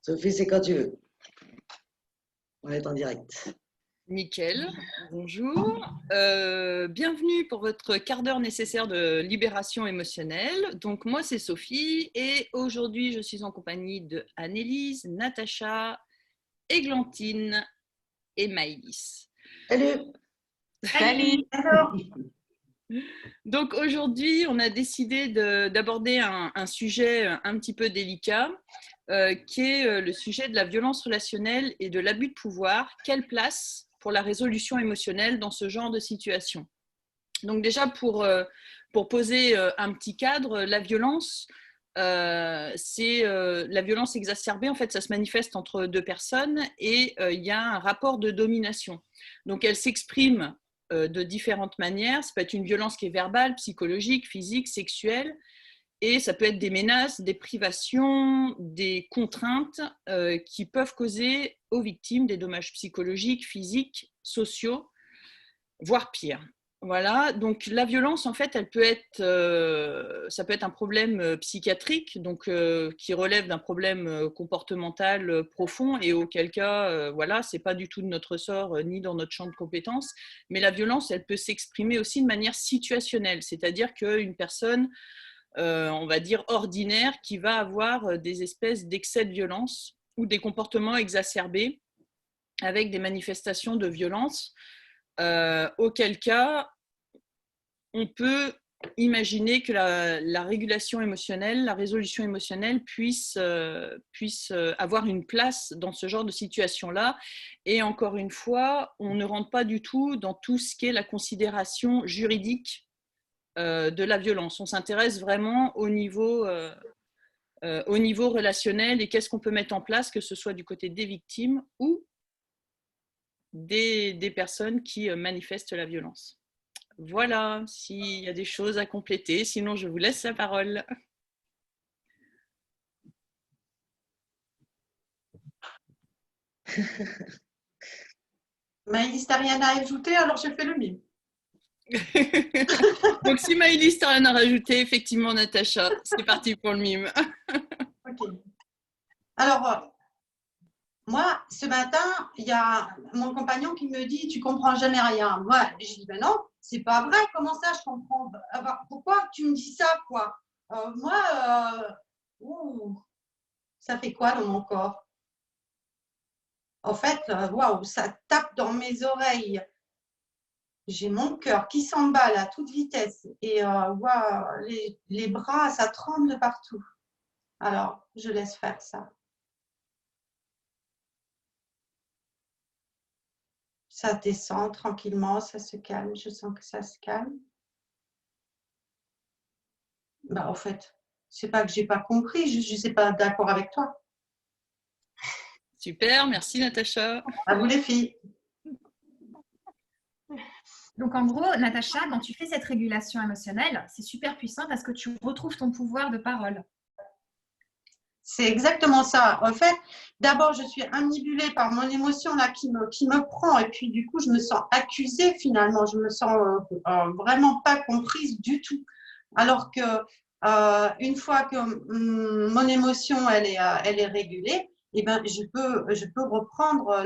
Sophie, c'est quand tu veux. On est en direct. Nickel, bonjour. Bienvenue pour votre quart d'heure nécessaire de libération émotionnelle. Donc moi c'est Sophie et aujourd'hui je suis en compagnie de Annelise, Natacha, Églantine et Maëlys. Salut. Salut. Alors. Donc aujourd'hui on a décidé d'aborder un sujet un petit peu délicat qui est le sujet de la violence relationnelle et de l'abus de pouvoir. Quelle place pour la résolution émotionnelle dans ce genre de situation? Donc déjà, pour poser un petit cadre, la violence, c'est la violence exacerbée. En fait, ça se manifeste entre deux personnes et il y a un rapport de domination. Donc, elle s'exprime de différentes manières. Ça peut être une violence qui est verbale, psychologique, physique, sexuelle. Et ça peut être des menaces, des privations, des contraintes qui peuvent causer aux victimes des dommages psychologiques, physiques, sociaux, voire pire. Voilà, donc la violence, en fait, elle peut être, ça peut être un problème psychiatrique, donc qui relève d'un problème comportemental profond, et auquel cas, voilà, c'est pas du tout de notre ressort ni dans notre champ de compétences. Mais la violence, elle peut s'exprimer aussi de manière situationnelle, c'est-à-dire qu'une personne on va dire ordinaire, qui va avoir des espèces d'excès de violence ou des comportements exacerbés avec des manifestations de violence, auquel cas on peut imaginer que la régulation émotionnelle, la résolution émotionnelle puisse avoir une place dans ce genre de situation-là. Et encore une fois, on ne rentre pas du tout dans tout ce qui est la considération juridique de la violence. On s'intéresse vraiment au niveau relationnel et qu'est-ce qu'on peut mettre en place, que ce soit du côté des victimes ou des personnes qui manifestent la violence. Voilà, s'il y a des choses à compléter, sinon je vous laisse la parole. Maëlys, t'as rien à ajouter, alors je fais le mime. Donc si Maëlys t'as rien à rajouter, effectivement Natacha, c'est parti pour le mime. Ok. Alors, moi, ce matin, il y a mon compagnon qui me dit « Tu comprends jamais rien ». Moi, je dis « Ben non, c'est pas vrai, comment ça je comprends ? Pourquoi tu me dis ça, quoi ? Ça fait quoi dans mon corps ? En fait, waouh, ça tape dans mes oreilles. J'ai mon cœur qui s'emballe à toute vitesse et waouh, les bras, ça tremble partout. Alors, je laisse faire ça. Ça descend tranquillement, ça se calme. Je sens que ça se calme. Bah, en fait, c'est pas que j'ai pas compris, je ne suis pas d'accord avec toi. Super, merci Natacha. À vous les filles. Donc en gros, Natacha, quand tu fais cette régulation émotionnelle, c'est super puissant parce que tu retrouves ton pouvoir de parole. C'est exactement ça. En fait, d'abord, je suis omnibulée par mon émotion là qui me prend et puis du coup, je me sens accusée finalement. Je me sens vraiment pas comprise du tout. Alors que une fois que mon émotion elle est régulée, eh ben je peux reprendre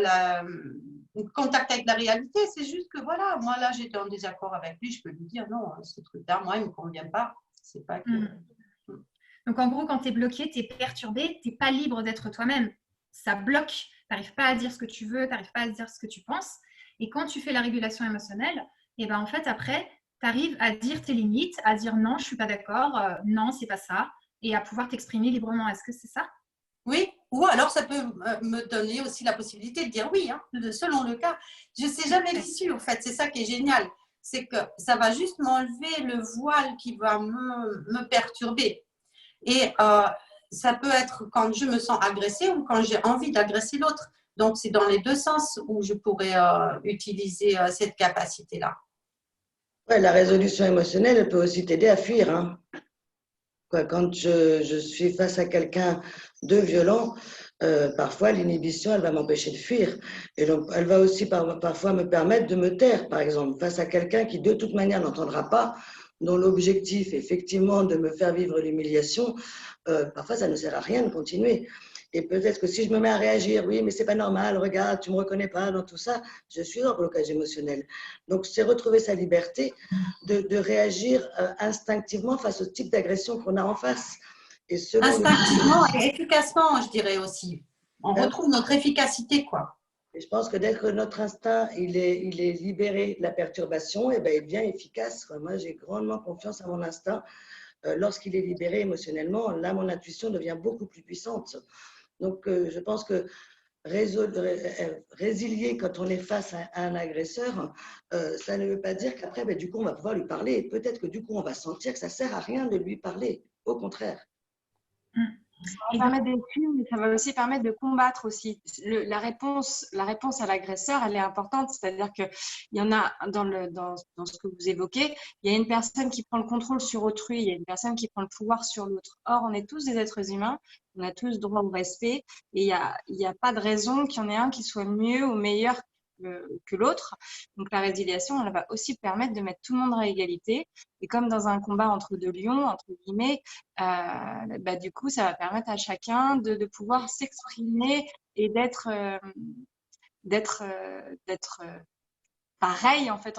contact avec la réalité. C'est juste que voilà, moi là j'étais en désaccord avec lui, je peux lui dire non, ce truc-là, moi il me convient pas. C'est pas que. Donc, en gros, quand tu es bloqué, tu es perturbé, tu n'es pas libre d'être toi-même. Ça bloque. Tu n'arrives pas à dire ce que tu veux, tu n'arrives pas à dire ce que tu penses. Et quand tu fais la régulation émotionnelle, et ben en fait, après, tu arrives à dire tes limites, à dire non, je ne suis pas d'accord, non, c'est pas ça, et à pouvoir t'exprimer librement. Est-ce que c'est ça ? Oui, ou alors ça peut me donner aussi la possibilité de dire oui, hein, selon le cas. Je ne sais jamais l'issue, en fait. C'est ça qui est génial. C'est que ça va juste m'enlever le voile qui va me perturber. Et ça peut être quand je me sens agressée ou quand j'ai envie d'agresser l'autre. Donc, c'est dans les deux sens où je pourrais utiliser cette capacité-là. Ouais, la résolution émotionnelle, elle peut aussi t'aider à fuir. Hein. Quand je suis face à quelqu'un de violent, parfois l'inhibition, elle va m'empêcher de fuir. Et donc, elle va aussi parfois me permettre de me taire, par exemple, face à quelqu'un qui de toute manière n'entendra pas, dont l'objectif, effectivement, de me faire vivre l'humiliation, parfois ça ne sert à rien de continuer. Et peut-être que si je me mets à réagir, oui, mais c'est pas normal, regarde, tu me reconnais pas dans tout ça, je suis en blocage émotionnel. Donc, c'est retrouver sa liberté de réagir instinctivement face au type d'agression qu'on a en face. Et selon instinctivement et efficacement, je dirais aussi. On retrouve notre efficacité, quoi. Et je pense que dès que notre instinct il est libéré de la perturbation, et ben, il devient efficace. Moi, j'ai grandement confiance à mon instinct. Lorsqu'il est libéré émotionnellement, là, mon intuition devient beaucoup plus puissante. Donc, je pense que résilier quand on est face à un agresseur, ça ne veut pas dire qu'après, ben, du coup, on va pouvoir lui parler. Et peut-être que du coup, on va sentir que ça ne sert à rien de lui parler. Au contraire. Ça va permettre d'évacuer, mais ça va aussi permettre de combattre aussi. La réponse à l'agresseur, elle est importante. C'est-à-dire qu'il y en a dans ce que vous évoquez, il y a une personne qui prend le contrôle sur autrui, il y a une personne qui prend le pouvoir sur l'autre. Or, on est tous des êtres humains, on a tous droit au respect et il y a pas de raison qu'il y en ait un qui soit mieux ou meilleur que l'autre. Donc, la résiliation, elle va aussi permettre de mettre tout le monde à égalité. Et comme dans un combat entre deux lions, entre guillemets, du coup, ça va permettre à chacun de pouvoir s'exprimer et d'être pareil, en fait.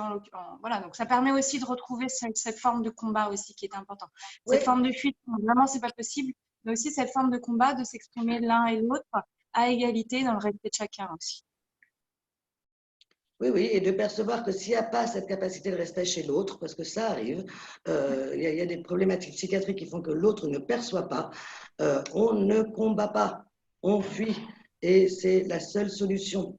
Voilà. Donc, ça permet aussi de retrouver cette forme de combat aussi qui est importante. Cette forme de fuite, vraiment, c'est pas possible, mais aussi cette forme de combat, de s'exprimer l'un et l'autre à égalité dans le respect de chacun aussi. Oui, oui, et de percevoir que s'il n'y a pas cette capacité de respect chez l'autre, parce que ça arrive, il y a des problématiques psychiatriques qui font que l'autre ne perçoit pas, on ne combat pas, on fuit, et c'est la seule solution.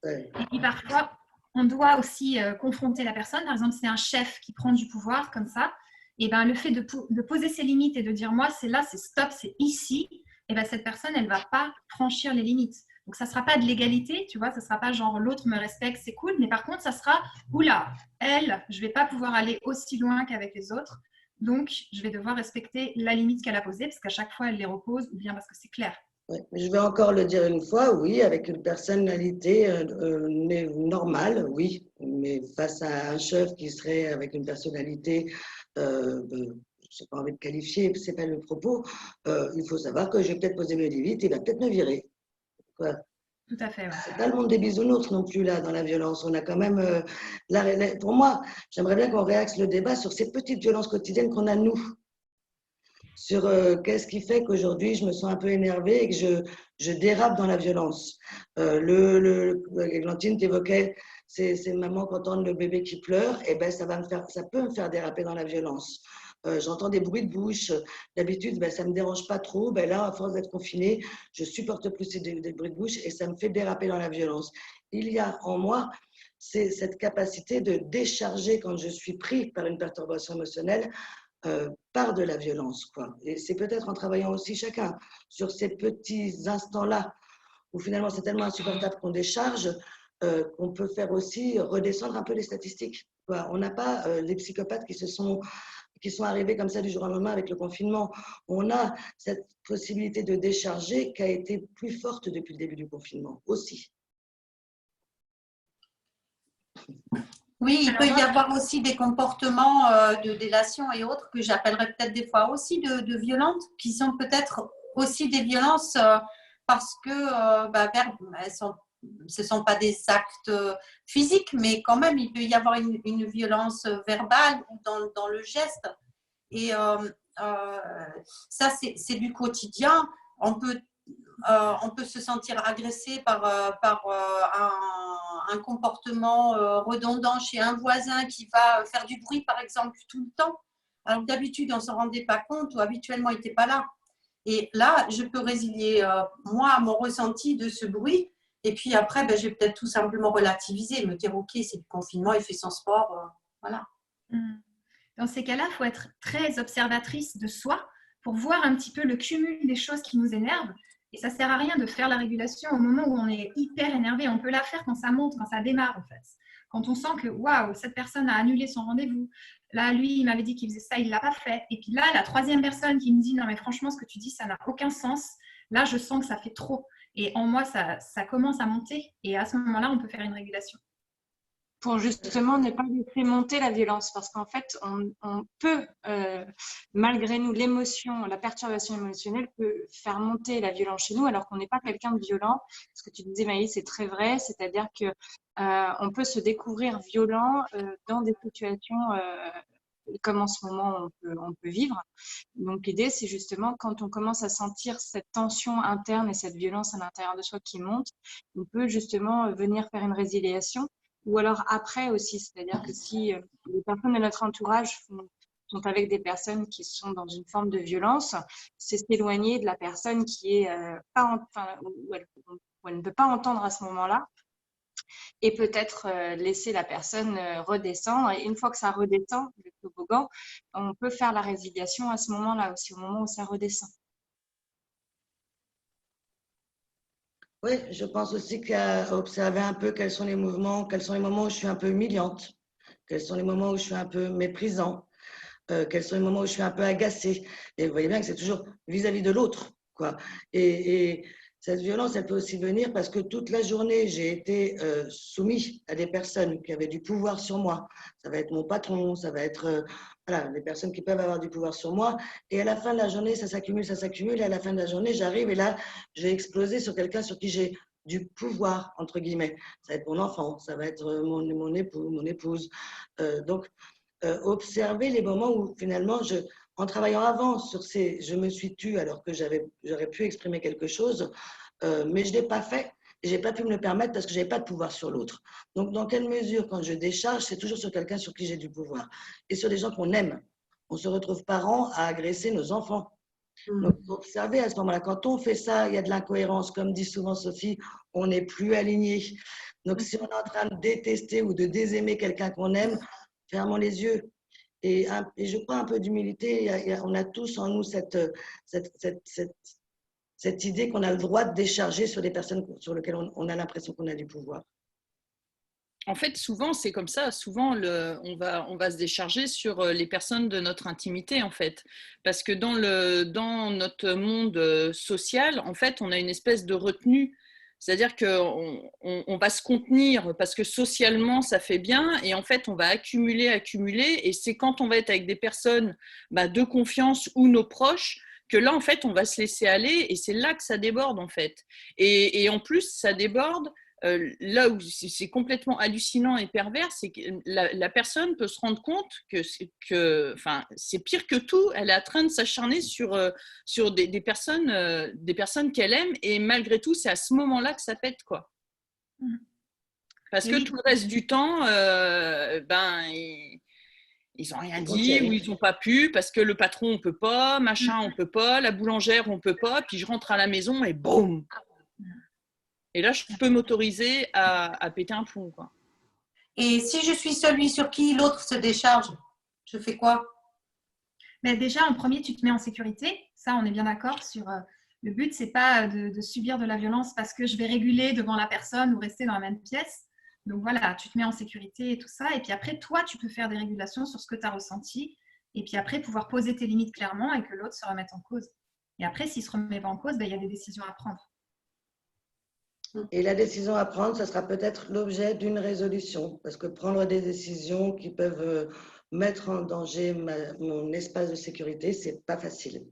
Et puis parfois, on doit aussi confronter la personne. Par exemple, c'est un chef qui prend du pouvoir comme ça. Et ben, le fait de poser ses limites et de dire moi, c'est là, c'est stop, c'est ici, et ben, cette personne, elle ne va pas franchir les limites. Donc, ça ne sera pas de l'égalité, tu vois, ça ne sera pas genre l'autre me respecte, c'est cool, mais par contre, ça sera oula, elle, je ne vais pas pouvoir aller aussi loin qu'avec les autres. Donc, je vais devoir respecter la limite qu'elle a posée parce qu'à chaque fois, elle les repose ou bien parce que c'est clair. Ouais, je vais encore le dire une fois, oui, avec une personnalité normale, oui, mais face à un chef qui serait avec une personnalité, je n'ai pas envie de qualifier, ce n'est pas le propos, il faut savoir que je vais peut-être poser mes limites, il va peut-être me virer. Quoi. Tout à fait. Ouais. C'est pas le monde des bisounours non plus là dans la violence. On a quand même, pour moi, j'aimerais bien qu'on réaxe le débat sur ces petites violences quotidiennes qu'on a nous. Sur qu'est-ce qui fait qu'aujourd'hui je me sens un peu énervée et que je dérape dans la violence. Églantine t'évoquait ces mamans qui entendent le bébé qui pleure, et ben ça peut me faire déraper dans la violence. J'entends des bruits de bouche. D'habitude, ça ne me dérange pas trop. Là, à force d'être confinée, je supporte plus des bruits de bouche et ça me fait déraper dans la violence. Il y a en moi cette capacité de décharger quand je suis pris par une perturbation émotionnelle par de la violence, quoi. Et c'est peut-être en travaillant aussi chacun sur ces petits instants-là où finalement c'est tellement insupportable qu'on décharge qu'on peut faire aussi redescendre un peu les statistiques, quoi. On n'a pas les psychopathes qui sont arrivés comme ça du jour au lendemain avec le confinement. On a cette possibilité de décharger qui a été plus forte depuis le début du confinement aussi. Oui, il peut y avoir aussi des comportements de délation et autres que j'appellerais peut-être des fois aussi de violentes, qui sont peut-être aussi des violences parce que ce ne sont pas des actes physiques, mais quand même, il peut y avoir une violence verbale ou dans le geste. Et ça, c'est du quotidien. On peut se sentir agressé par un comportement redondant chez un voisin qui va faire du bruit, par exemple, tout le temps. Alors d'habitude, on ne s'en rendait pas compte ou habituellement, il n'était pas là. Et là, je peux résilier, moi, mon ressenti de ce bruit. Et puis après, je vais peut-être tout simplement relativiser, me dire, OK, c'est le confinement, il fait son sport. Voilà. Dans ces cas-là, il faut être très observatrice de soi pour voir un petit peu le cumul des choses qui nous énervent. Et ça ne sert à rien de faire la régulation au moment où on est hyper énervé. On peut la faire quand ça monte, quand ça démarre en fait. Quand on sent que waouh, cette personne a annulé son rendez-vous. Là, lui, il m'avait dit qu'il faisait ça, il ne l'a pas fait. Et puis là, la troisième personne qui me dit non mais franchement, ce que tu dis, ça n'a aucun sens. Là, je sens que ça fait trop. Et en moi, ça commence à monter. Et à ce moment-là, on peut faire une régulation. pour justement ne pas laisser monter la violence. Parce qu'en fait, on peut, malgré nous, l'émotion, la perturbation émotionnelle peut faire monter la violence chez nous alors qu'on n'est pas quelqu'un de violent. Ce que tu disais, Maïs, c'est très vrai. C'est-à-dire que on peut se découvrir violent dans des situations comme en ce moment on peut vivre. Donc l'idée, c'est justement quand on commence à sentir cette tension interne et cette violence à l'intérieur de soi qui monte, on peut justement venir faire une résiliation. Ou alors après aussi, c'est-à-dire que si les personnes de notre entourage sont avec des personnes qui sont dans une forme de violence, c'est s'éloigner de la personne qui est où elle ne peut pas entendre à ce moment-là, et peut-être laisser la personne redescendre. Et une fois que ça redescend, le toboggan, on peut faire la résiliation à ce moment-là aussi, au moment où ça redescend. Oui, je pense aussi qu'à observer un peu quels sont les mouvements, quels sont les moments où je suis un peu humiliante, quels sont les moments où je suis un peu méprisant, quels sont les moments où je suis un peu agacée. Et vous voyez bien que c'est toujours vis-à-vis de l'autre, quoi. Et cette violence, elle peut aussi venir parce que toute la journée, j'ai été soumis à des personnes qui avaient du pouvoir sur moi. Ça va être mon patron, ça va être voilà, des personnes qui peuvent avoir du pouvoir sur moi. Et à la fin de la journée, ça s'accumule, ça s'accumule. Et à la fin de la journée, j'arrive et là, je vais exploser sur quelqu'un sur qui j'ai du pouvoir, entre guillemets. Ça va être mon enfant, ça va être mon époux, mon épouse. Donc, observer les moments où finalement, en travaillant avant sur ces je me suis tue alors que j'aurais pu exprimer quelque chose, mais je ne l'ai pas fait. Et je n'ai pas pu me le permettre parce que je n'avais pas de pouvoir sur l'autre. Donc, dans quelle mesure, quand je décharge, c'est toujours sur quelqu'un sur qui j'ai du pouvoir et sur des gens qu'on aime. On se retrouve parents à agresser nos enfants. Donc, observer à ce moment-là, quand on fait ça, il y a de l'incohérence. Comme dit souvent Sophie, on n'est plus aligné. Donc, si on est en train de détester ou de désaimer quelqu'un qu'on aime, fermons les yeux. Et je crois un peu d'humilité. On a tous en nous cette idée qu'on a le droit de décharger sur des personnes sur lesquelles on a l'impression qu'on a du pouvoir. En fait, souvent, c'est comme ça. Souvent, on va se décharger sur les personnes de notre intimité, en fait. Parce que dans notre monde social, en fait, on a une espèce de retenue. C'est-à-dire qu'on va se contenir parce que socialement, ça fait bien. Et en fait, on va accumuler. Et c'est quand on va être avec des personnes de confiance ou nos proches que là, en fait, on va se laisser aller. Et c'est là que ça déborde, en fait. Et en plus, ça déborde. Là où c'est complètement hallucinant et pervers, c'est que la personne peut se rendre compte que c'est pire que tout. Elle est en train de s'acharner sur des personnes qu'elle aime, et malgré tout, c'est à ce moment-là que ça pète, quoi. Parce que tout le reste du temps, ils n'ont rien dit, ou ils n'ont pas pu, parce que le patron, on peut pas, machin, on peut pas, la boulangère, on peut pas, puis je rentre à la maison et boum. Et là, je peux m'autoriser à péter un plomb, quoi. Et si je suis celui sur qui l'autre se décharge, je fais quoi? Mais déjà, en premier, tu te mets en sécurité. Ça, on est bien d'accord sur le but, c'est pas de subir de la violence parce que je vais réguler devant la personne ou rester dans la même pièce. Donc voilà, tu te mets en sécurité et tout ça. Et puis après, toi, tu peux faire des régulations sur ce que tu as ressenti. Et puis après, pouvoir poser tes limites clairement et que l'autre se remette en cause. Et après, s'il ne se remet pas en cause, il y a des décisions à prendre. Et la décision à prendre, ça sera peut-être l'objet d'une résolution, parce que prendre des décisions qui peuvent mettre en danger mon espace de sécurité, c'est pas facile.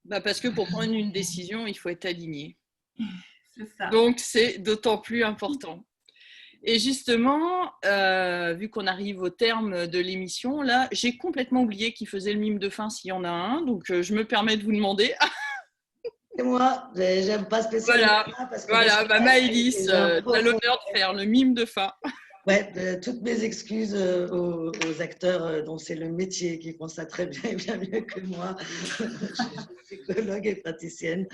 Parce que pour prendre une décision, il faut être aligné. C'est ça. Donc, c'est d'autant plus important. Et justement, vu qu'on arrive au terme de l'émission, là, j'ai complètement oublié qui faisait le mime de fin s'il y en a un, donc je me permets de vous demander. Et moi, j'aime pas spécialement ça parce que Maëlys, tu as l'honneur de faire le mime de fin. Ouais, toutes mes excuses aux acteurs dont c'est le métier, qui font ça très bien et bien mieux que moi. Je suis psychologue et praticienne.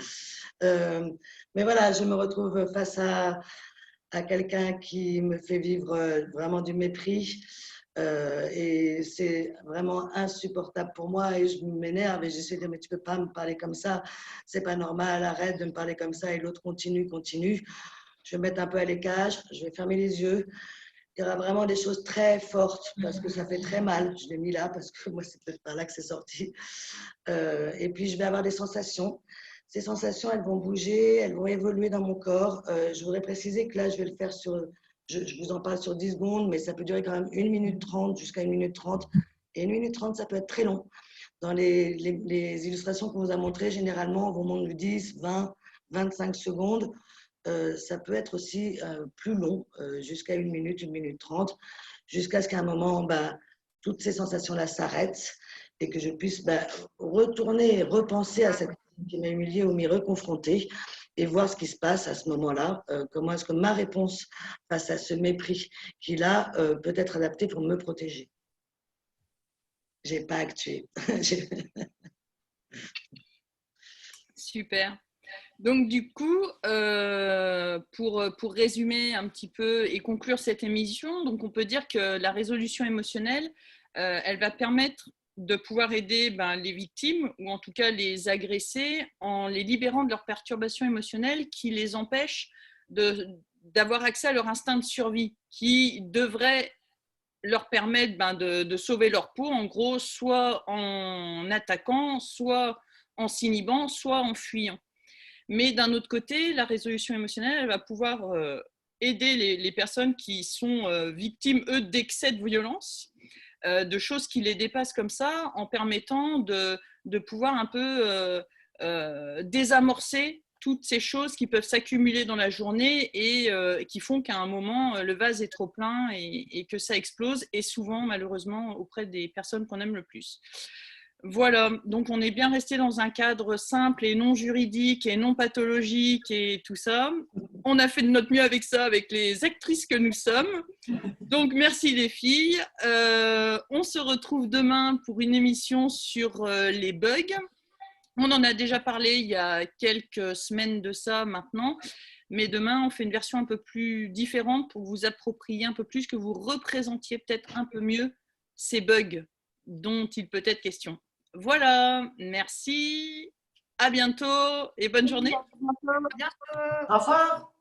Mais voilà, je me retrouve face à quelqu'un qui me fait vivre vraiment du mépris. Et c'est vraiment insupportable pour moi et je m'énerve et j'essaie de dire mais tu peux pas me parler comme ça, c'est pas normal, arrête de me parler comme ça. Et l'autre continue. Je vais me mettre un peu à l'écart, je vais fermer les yeux. Il y aura vraiment des choses très fortes parce que ça fait très mal. Je l'ai mis là parce que moi, c'est peut-être par là que c'est sorti. Et puis, je vais avoir des sensations. Ces sensations, elles vont bouger, elles vont évoluer dans mon corps. Je voudrais préciser que là, je vais le faire sur je vous en parle sur 10 secondes, mais ça peut durer quand même 1 minute 30 jusqu'à 1 minute 30. Et 1 minute 30, ça peut être très long. Dans les illustrations qu'on vous a montrées, généralement, on vous montre 10, 20, 25 secondes. Ça peut être aussi plus long, jusqu'à 1 minute 30, jusqu'à ce qu'à un moment, toutes ces sensations-là s'arrêtent et que je puisse retourner et repenser à cette personne qui m'a humiliée ou m'y reconfronter et voir ce qui se passe à ce moment-là, comment est-ce que ma réponse face à ce mépris qu'il a peut être adaptée pour me protéger. J'ai pas actué. Super. Donc du coup, pour résumer un petit peu et conclure cette émission, donc on peut dire que la résolution émotionnelle, elle va permettre de pouvoir aider les victimes ou en tout cas les agressés en les libérant de leurs perturbations émotionnelles qui les empêchent d'avoir accès à leur instinct de survie qui devrait leur permettre de sauver leur peau, en gros, soit en attaquant, soit en s'inhibant, soit en fuyant. Mais d'un autre côté, la résolution émotionnelle, elle va pouvoir aider les personnes qui sont victimes, eux, d'excès de violence, de choses qui les dépassent comme ça, en permettant de pouvoir un peu désamorcer toutes ces choses qui peuvent s'accumuler dans la journée et qui font qu'à un moment, le vase est trop plein et que ça explose, et souvent, malheureusement, auprès des personnes qu'on aime le plus. Voilà, donc on est bien resté dans un cadre simple et non juridique et non pathologique et tout ça. On a fait de notre mieux avec ça, avec les actrices que nous sommes. Donc merci les filles. On se retrouve demain pour une émission sur les bugs. On en a déjà parlé il y a quelques semaines de ça maintenant, mais demain on fait une version un peu plus différente pour vous approprier un peu plus, que vous représentiez peut-être un peu mieux ces bugs dont il peut être question. Voilà, merci, à bientôt et bonne journée. Au revoir.